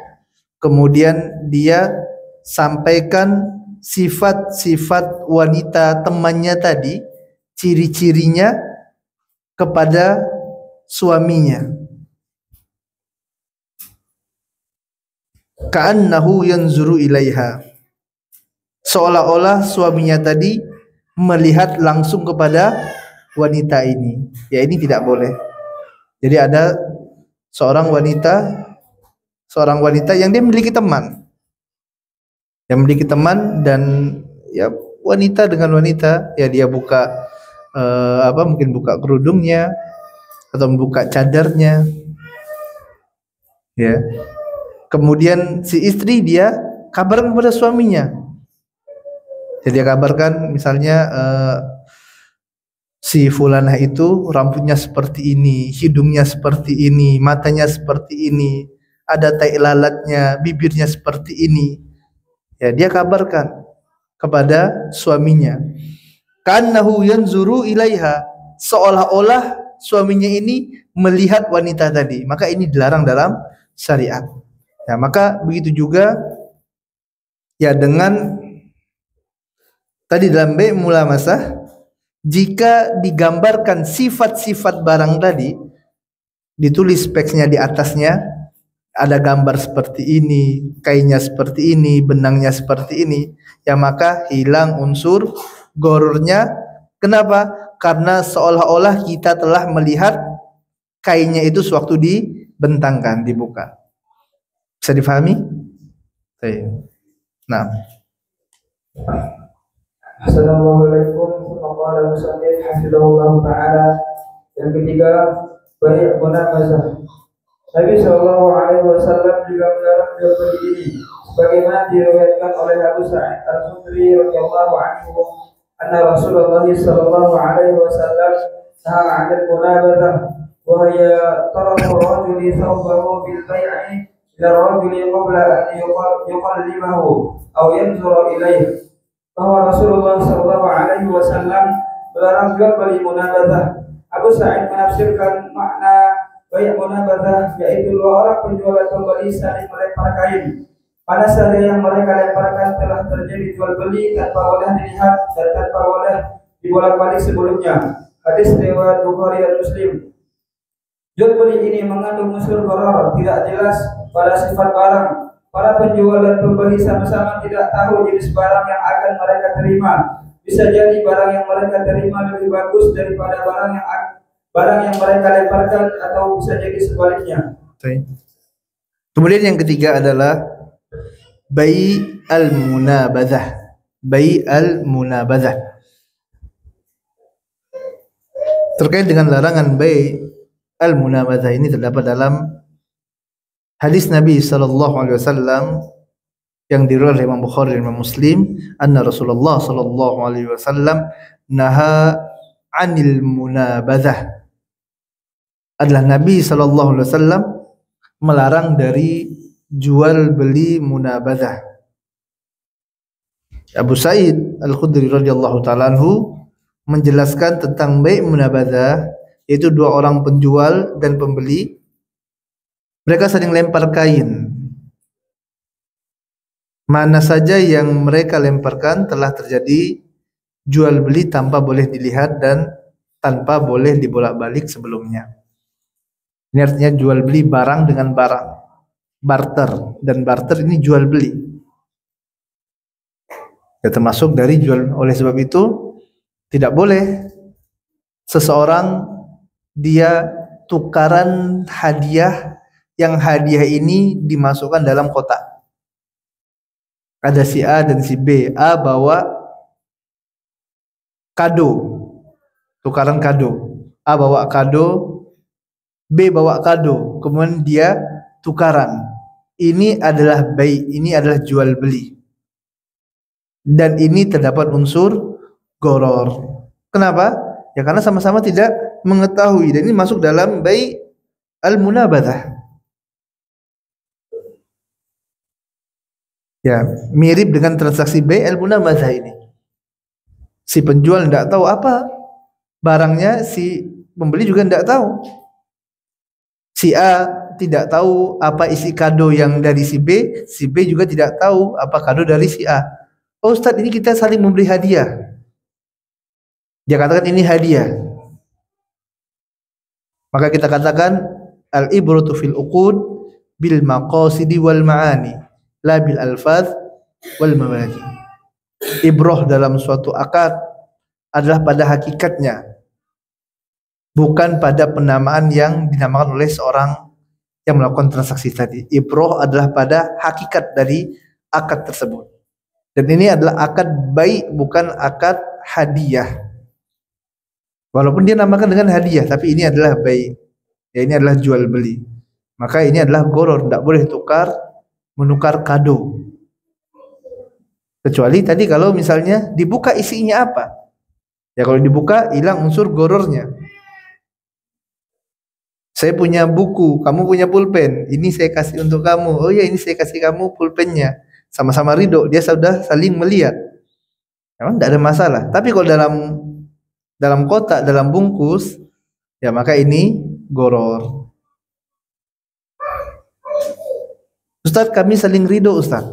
S2: kemudian dia sampaikan sifat-sifat wanita temannya tadi, ciri-cirinya kepada suaminya. Ka'annahu yanzuru ilaiha, seolah-olah suaminya tadi melihat langsung kepada wanita ini. Ya, ini tidak boleh. Jadi ada seorang wanita yang dia memiliki teman. Yang memiliki teman, dan ya wanita dengan wanita, ya dia buka mungkin buka kerudungnya atau membuka cadarnya. Ya. Kemudian si istri dia kabarkan kepada suaminya. Jadi dia kabarkan misalnya si fulanah itu rambutnya seperti ini, hidungnya seperti ini, matanya seperti ini, ada tai lalatnya, bibirnya seperti ini. Ya, dia kabarkan kepada suaminya. Kannahu yanzuru ilaiha, seolah-olah suaminya ini melihat wanita tadi. Maka ini dilarang dalam syariat. Ya, maka begitu juga ya dengan tadi dalam bai' mulamasah, jika digambarkan sifat-sifat barang tadi, ditulis speksnya di atasnya, ada gambar seperti ini, kainnya seperti ini, benangnya seperti ini, ya maka hilang unsur gorornya. Kenapa? Karena seolah-olah kita telah melihat kainnya itu sewaktu dibentangkan, dibuka. Bisa difahami? Nah.
S1: Assalamualaikum warahmatullahi wabarakatuh. Yang ketiga, bai' munabazah. Nabi sallallahu alaihi wasallam juga melarang jual beli ini, sebagaimana diriwayatkan oleh Abu Sa'id Al-Khudri radhiyallahu anhu, anna Rasulullah sallallahu alaihi wasallam naha 'anil munabazah wa hiya tarafu rajuli thawbahu bil bai'i ila rajuli qabla an yuqallibahu aw yanzura ilayhi. Bahwa Rasulullah sallallahu alaihi wasallam melarang jual beli munabazah. Abu Sa'id menafsirkan makna bai' munabazah, yaitu dua orang penjual dan pembeli saling melempar kain. Pada saat yang mereka lemparkan telah terjadi jual beli tanpa boleh dilihat dan tanpa boleh dibolak-balik sebelumnya. Hadis riwayat Bukhari dan Muslim. Jual beli ini mengandung unsur gharar, tidak jelas pada sifat barang. Para penjual dan pembeli sama-sama tidak tahu jenis barang yang akan mereka terima. Bisa jadi barang yang mereka terima lebih bagus daripada barang barang yang mereka lemparkan atau bisa jadi sebaliknya.
S2: Kemudian yang ketiga adalah bai al-munabadzah. Bai al-munabadzah. Terkait dengan larangan bai al-munabadzah ini terdapat dalam hadis Nabi sallallahu alaihi wasallam yang diriwayatkan oleh Imam Bukhari dan Imam Muslim, anna Rasulullah sallallahu alaihi wasallam naha 'anil munabadzah. Adalah Nabi sallallahu alaihi wasallam melarang dari jual beli munabadzah. Abu Sa'id Al-Khudri radhiyallahu ta'ala anhu menjelaskan tentang bai' munabadzah, yaitu dua orang penjual dan pembeli, mereka saling lempar kain. Mana saja yang mereka lemparkan telah terjadi jual beli tanpa boleh dilihat dan tanpa boleh dibolak-balik sebelumnya. Ini artinya jual beli barang dengan barang, barter, dan barter ini jual beli. Ya, termasuk dari jual. Oleh sebab itu tidak boleh seseorang dia tukaran hadiah yang hadiah ini dimasukkan dalam kotak. Ada si A dan si B. A bawa kado, tukaran kado. A bawa kado, B bawa kado, kemudian dia tukaran. Ini adalah bai, ini adalah jual beli. Dan ini terdapat unsur goror. Kenapa? Ya karena sama-sama tidak mengetahui, dan ini masuk dalam bai al-munabadzah. Ya, mirip dengan transaksi bai al-munabadzah ini. Si penjual tidak tahu apa barangnya, si pembeli juga tidak tahu. Si A tidak tahu apa isi kado yang dari si B juga tidak tahu apa kado dari si A. Oh Ustaz, ini kita saling memberi hadiah. Dia katakan ini hadiah. Maka kita katakan al-ibratu fil uqud bil maqasidi wal ma'ani, la bil alfaz wal mabani. Ibrah dalam suatu akad adalah pada hakikatnya, bukan pada penamaan yang dinamakan oleh seorang yang melakukan transaksi tadi. Ibrah adalah pada hakikat dari akad tersebut. Dan ini adalah akad bai, bukan akad hadiah. Walaupun dia namakan dengan hadiah, tapi ini adalah bai. Ya, ini adalah jual beli. Maka ini adalah goror, tidak boleh menukar kado. Kecuali tadi kalau misalnya dibuka isinya apa. Ya kalau dibuka hilang unsur gorornya. Saya punya buku, kamu punya pulpen. Ini saya kasih untuk kamu. Oh ya, ini saya kasih kamu pulpennya. Sama-sama ridho, dia sudah saling melihat. Memang tidak ada masalah. Tapi kalau dalam kotak, dalam bungkus, ya maka ini goror. Ustaz, kami saling ridho Ustaz.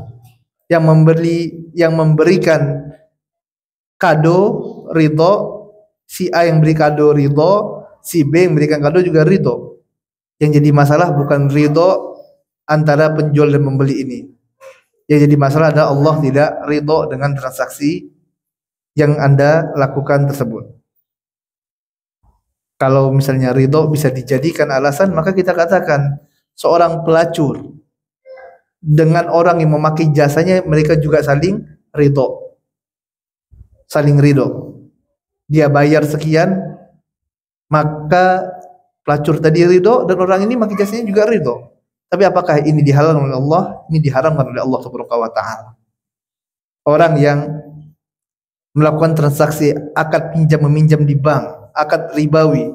S2: Yang memberikan kado ridho, si A yang beri kado ridho, si B yang memberikan kado juga ridho. Yang jadi masalah bukan ridho antara penjual dan pembeli ini. Yang jadi masalah adalah Allah tidak ridho dengan transaksi yang Anda lakukan tersebut. Kalau misalnya ridho bisa dijadikan alasan, maka kita katakan seorang pelacur dengan orang yang memakai jasanya, mereka juga saling ridho. Saling ridho. Dia bayar sekian, maka pelacur tadi ridho dan orang ini memakai jasanya juga ridho. Tapi apakah ini dihalalkan oleh Allah? Ini diharamkan oleh Allah Subhanahu wa taala. Orang yang melakukan transaksi akad pinjam meminjam di bank, akad ribawi,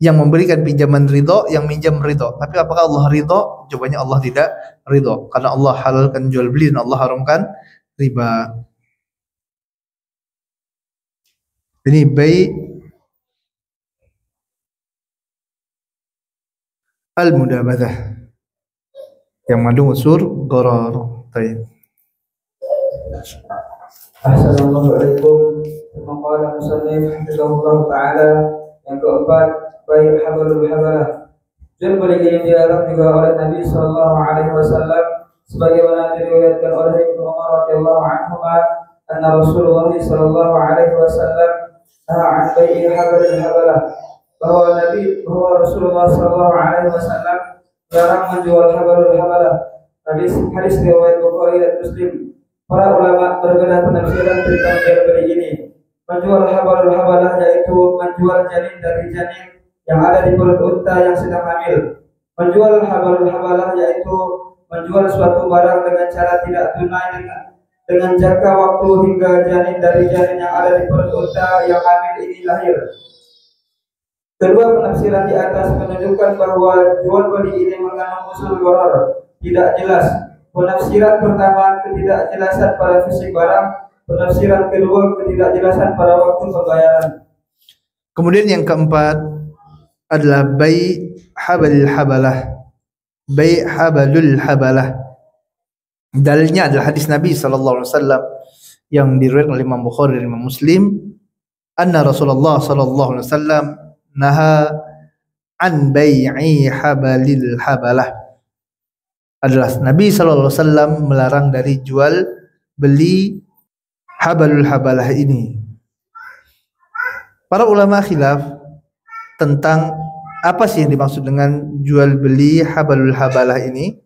S2: yang memberikan pinjaman ridho, yang minjam ridho. Tapi apakah Allah ridho? Jawabannya Allah tidak ridho, karena Allah halalkan jual beli dan Allah haramkan riba. Ini bai al-mudabadzah yang mengandung unsur gharar. Baik.
S1: Assalamualaikum. Maqala musannif hafizahullah taala. Yang keempat, bai hablul habalah. Jual beli ini dilarang juga oleh Nabi sallallahu alaihi wasallam sebagaimana diriwayatkan oleh Ibnu Umar radhiyallahu anhu, anna Rasulullah sallallahu alaihi wasallam naha an bai'i hablul habalah. bahwa Rasulullah Shallallahu Alaihi Wasallam melarang menjual habalul habalah. Hadis riwayat Bukhari dan Muslim. Para ulama berbeda penafsiran tentang jual beli ini. Menjual habalul habalah yaitu menjual janin dari janin yang ada di perut unta yang sedang hamil. Menjual habalul habalah yaitu menjual suatu barang dengan cara tidak tunai dengan jangka waktu hingga janin dari janin yang ada di perut unta yang hamil ini lahir. Kedua penafsiran di atas menunjukkan bahwa jual beli ini mengandung unsur gharar, tidak jelas. Penafsiran pertama, ketidakjelasan pada fisik barang. Penafsiran kedua, ketidakjelasan pada waktu pembayaran.
S2: Kemudian yang keempat adalah bai' habalul habalah. Bai' habalul habalah. Dalilnya adalah hadis Nabi sallallahu alaihi wasallam yang diriwayatkan oleh Imam Bukhari dan Imam Muslim, anna Rasulullah sallallahu alaihi wasallam naha an bai'i habalil habalah. Adalah Nabi sallallahu alaihi wasallam melarang dari jual beli habalul habalah ini. Para ulama khilaf tentang apa sih yang dimaksud dengan jual beli habalul habalah ini.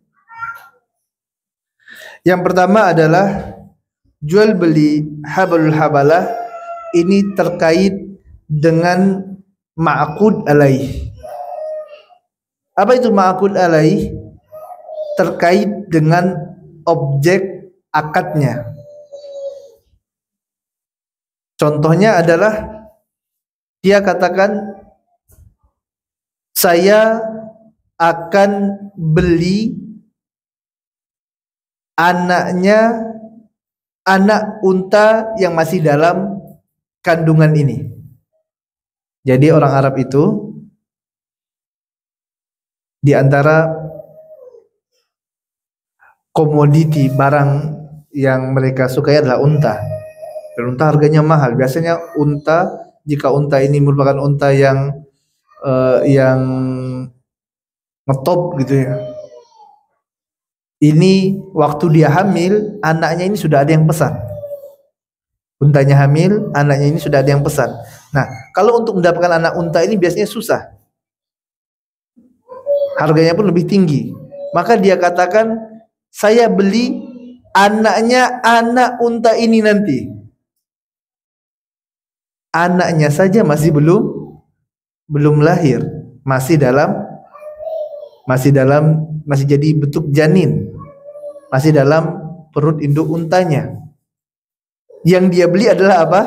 S2: Yang pertama adalah jual beli habalul habalah ini terkait dengan ma'qud alaih. Apa itu ma'qud alaih? Terkait dengan objek akadnya. Contohnya adalah dia katakan, saya akan beli anaknya, anak unta yang masih dalam kandungan ini. Jadi orang Arab itu di antara komoditi barang yang mereka sukai adalah unta. Dan unta harganya mahal. Biasanya unta, jika unta ini merupakan unta yang ngetop gitu ya. Ini waktu dia hamil, anaknya ini sudah ada yang pesan. Untanya hamil, anaknya ini sudah ada yang pesan. Nah, kalau untuk mendapatkan anak unta ini biasanya susah. Harganya pun lebih tinggi. Maka dia katakan, saya beli anaknya anak unta ini nanti. Anaknya saja masih belum lahir, masih jadi bentuk janin, masih dalam perut induk untanya. Yang dia beli adalah apa?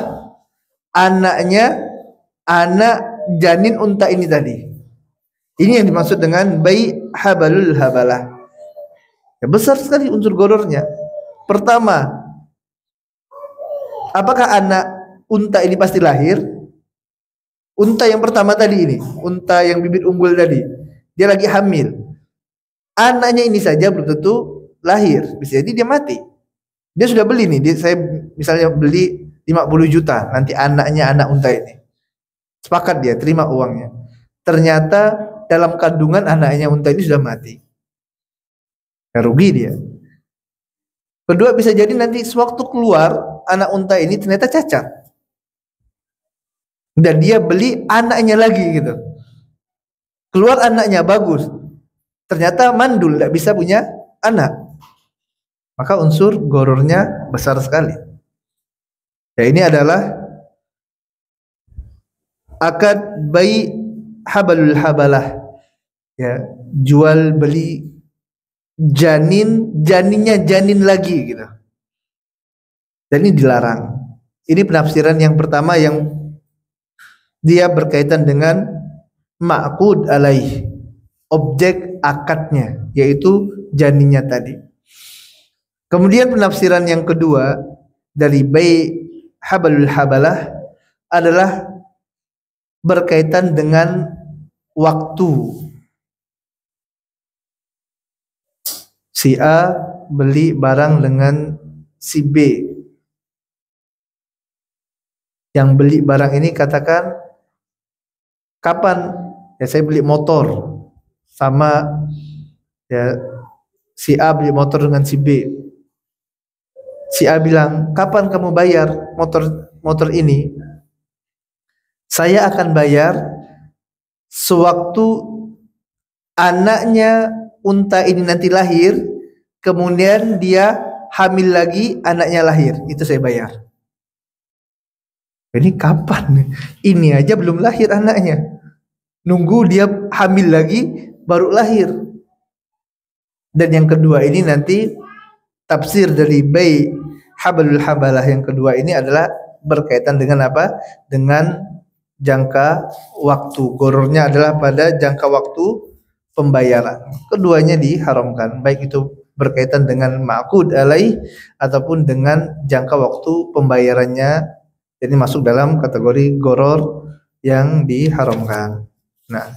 S2: Anaknya, anak janin unta ini tadi. Ini yang dimaksud dengan bai' habalul habalah. Ya, besar sekali unsur gharornya. Pertama, apakah anak unta ini pasti lahir? Unta yang pertama tadi ini, unta yang bibit unggul tadi, dia lagi hamil. Anaknya ini saja belum tentu lahir, bisa jadi dia mati. Dia sudah beli nih, saya misalnya beli 50 juta, nanti anaknya anak unta ini. Sepakat dia, terima uangnya. Ternyata dalam kandungan anaknya unta ini sudah mati. Ya, rugi dia. Kedua, bisa jadi nanti sewaktu keluar anak unta ini ternyata cacat. Dan dia beli anaknya lagi gitu. Keluar anaknya bagus. Ternyata mandul, tidak bisa punya anak. Maka unsur gharornya besar sekali. Ya, ini adalah akad bai' habalul habalah. Ya, jual beli janinnya janin lagi gitu. Dan ini dilarang. Ini penafsiran yang pertama yang dia berkaitan dengan ma'qud alaih, objek akadnya, yaitu janinnya tadi. Kemudian penafsiran yang kedua dari bai' habalul habalah adalah berkaitan dengan waktu. Si A beli barang dengan si B. Yang beli barang ini katakan, kapan? Ya, saya beli motor sama ya, si A beli motor dengan si B. Si A bilang, kapan kamu bayar motor ini? Saya akan bayar sewaktu anaknya unta ini nanti lahir, kemudian dia hamil lagi, anaknya lahir, itu saya bayar. Ini kapan? Ini aja belum lahir anaknya, nunggu dia hamil lagi baru lahir. Dan yang kedua ini nanti tafsir dari bai habalul habalah yang kedua ini adalah berkaitan dengan apa? Dengan jangka waktu. Gorornya adalah pada jangka waktu pembayaran. Keduanya diharamkan, baik itu berkaitan dengan ma'qud alaih ataupun dengan jangka waktu pembayarannya. Jadi masuk dalam kategori goror yang diharamkan. Nah,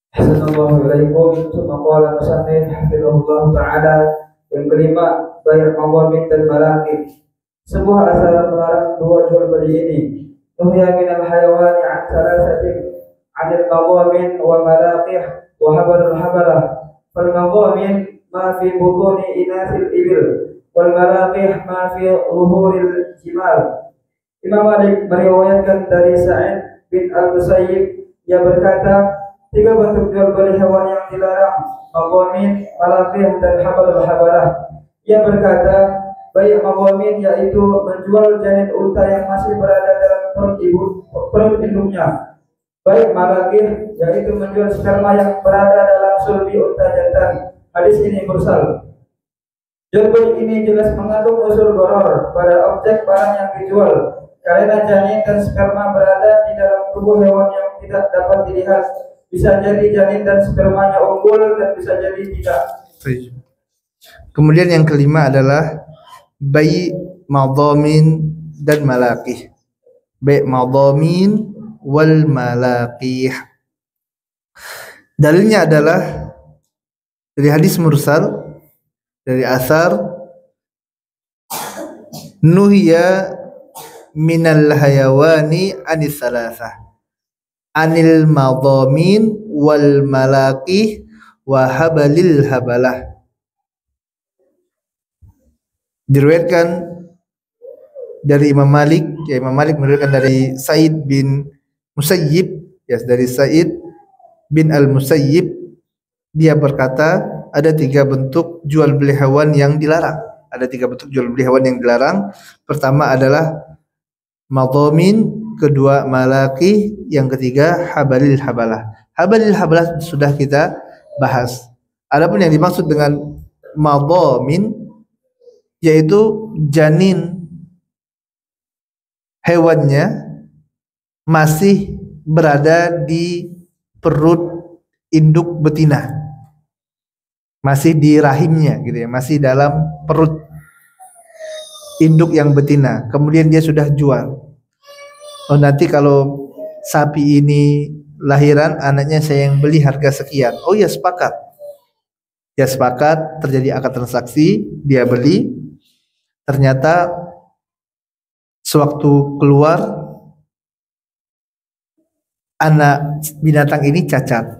S1: Assalamualaikum warahmatullahi wabarakatuh. Ta'ala. Yang kelima, bayar mawamin dan malaki. Sebuah asal melarang dua jual beli ini. Nuhya minal hayawani an salasatin anil mawamin wa malaqih wa habarul habalah. Fal mawamin ma fi butuni inasil ibil wal malaqih ma fi zuhuril jimal. Imam Malik meriwayatkan dari Sa'id bin Al-Musayyib, ia berkata, tiga bentuk jual beli hewan yang dilarang, mawamin, malaqih dan habalul habalah. Ia berkata, baik mawamin yaitu menjual janin unta yang masih berada dalam perut induknya. Baik malaqih yaitu menjual sperma yang berada dalam sulbi unta jantan. Hadis ini mursal. Jual beli ini jelas mengandung unsur goror pada objek barang yang dijual, karena janin dan sperma berada di dalam tubuh hewan yang tidak dapat dilihat. Bisa jadi janin dan spermanya unggul dan bisa jadi tidak.
S2: Kemudian yang kelima adalah bai madhamin dan malaqih. Bai madhamin wal malaqih. Dalilnya adalah dari hadis mursal, dari asar, nuhiya minal hayawani anis salasah, anil madhamin wal malaqih wa habalil habalah. Diriwayatkan dari Imam Malik, ya Imam Malik meriwayatkan dari Sa'id bin Musayyib, ya dari Sa'id bin Al-Musayyib, dia berkata ada tiga bentuk jual beli hewan yang dilarang. Ada tiga bentuk jual beli hewan yang dilarang. Pertama adalah madhamin, kedua malaqih, yang ketiga habalil habalah. Habalil habalah sudah kita bahas. Adapun yang dimaksud dengan madhamin yaitu janin hewannya masih berada di perut induk betina, masih di rahimnya gitu ya, masih dalam perut induk yang betina, kemudian dia sudah jual. Oh, nanti kalau sapi ini lahiran, anaknya saya yang beli harga sekian. Oh ya sepakat. Ya sepakat, terjadi akad transaksi, dia beli. Ternyata sewaktu keluar anak binatang ini cacat.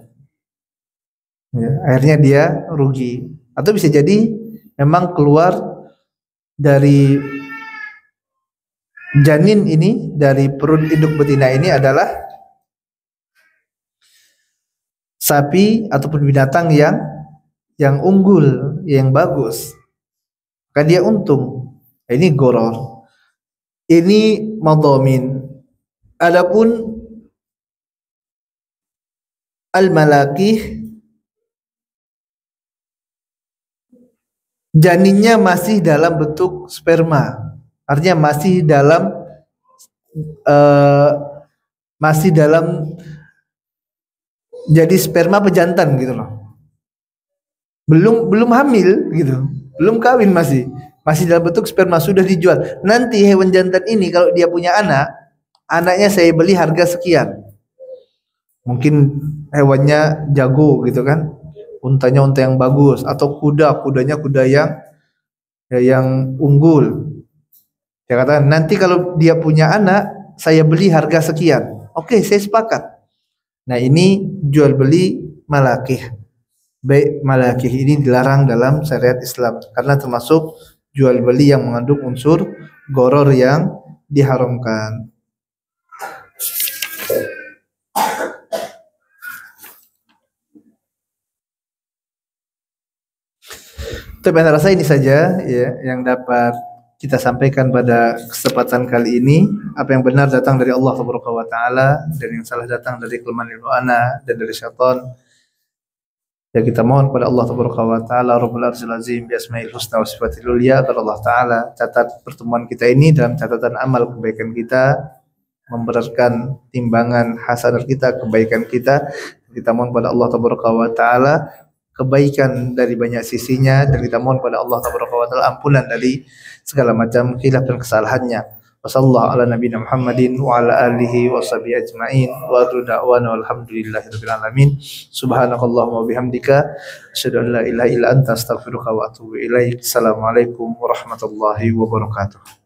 S2: Ya, akhirnya dia rugi. Atau bisa jadi memang keluar dari janin ini, dari perut induk betina ini adalah sapi ataupun binatang yang unggul, yang bagus. Maka dia untung. Ini goror. Ini madhamin. Adapun al-malaqih, janinnya masih dalam bentuk sperma. Artinya masih dalam jadi sperma pejantan gitu loh. Belum hamil gitu. Belum kawin, masih dalam bentuk sperma, sudah dijual. Nanti hewan jantan ini kalau dia punya anak, anaknya saya beli harga sekian. Mungkin hewannya jago gitu kan, untanya unta yang bagus, atau kudanya kuda yang unggul. Dia katakan nanti kalau dia punya anak, saya beli harga sekian. Oke, saya sepakat. Nah ini jual beli malaqih. Baik malaqih ini dilarang dalam syariat Islam karena termasuk jual beli yang mengandung unsur goror yang diharamkan. Tapi saya rasa ini saja ya yang dapat kita sampaikan pada kesempatan kali ini. Apa yang benar datang dari Allah Subhanahu wa taala dan yang salah datang dari kelemahan ilmu ana dan dari syaitan. Ya kita mohon kepada Allah Subhanahu wa taala Rabbul Arsyil Azim bi asmail husna wa sifatil ulya agar Allah taala catat pertemuan kita ini dalam catatan amal kebaikan kita, memberatkan timbangan hasanat kita, kebaikan kita. Kita mohon pada Allah Subhanahu wa taala kebaikan dari banyak sisinya dan kita mohon pada Allah Taala ampunan dari segala macam khilaf dan kesalahannya. Wassallallahu ala nabiyina Muhammadin wa ala alihi washabihi ajmain wa akhiru da'wana walhamdulillahirabbil alamin. Subhanakallahumma wa bihamdika asyhadu an la ilaha illa anta astaghfiruka wa atubu ilaik. Assalamualaikum warahmatullahi wabarakatuh.